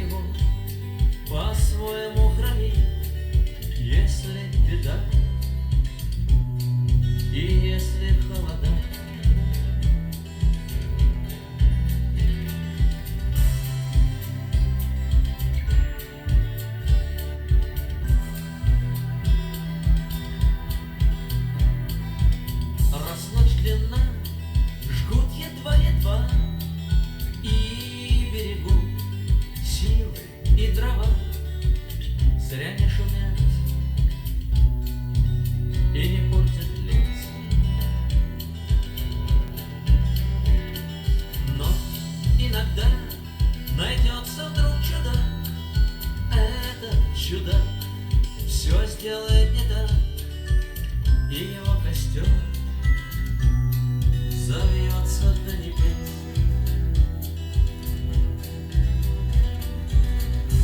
его по-своему храни, если беда и если холода. Раз ночь длинна, жгут едва-едва, и берегу силы и дрова зря не шумят и не портят лес. Но иногда найдется вдруг чудак, этот чудак все сделает не так, и его костер завьется до небес.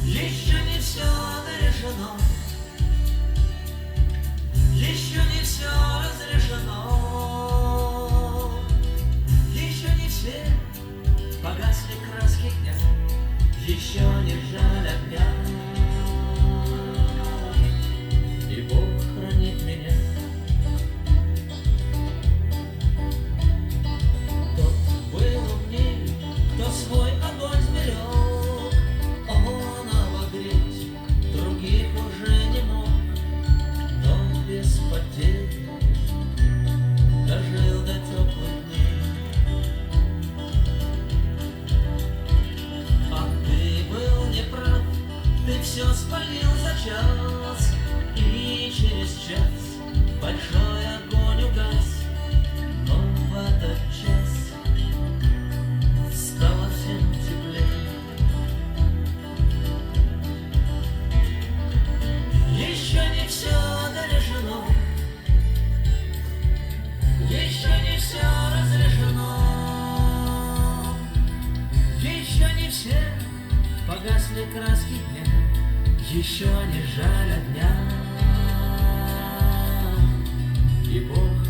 Еще не все решено, еще не все разрешено, еще не все погасли краски дня, еще не жаль огня. И Бог хранит меня. Тот был умней, кто свой огонь сберег, он обогреть других уже не мог, но без потерь дожил до теплых дней. А ты был неправ, ты все спалил за час, и через час большой огонь угас, но в этот час стало всем теплее. Еще не все дорешено, еще не все разрешено, еще не все погасли краски дня, еще не жаль огня. И Бог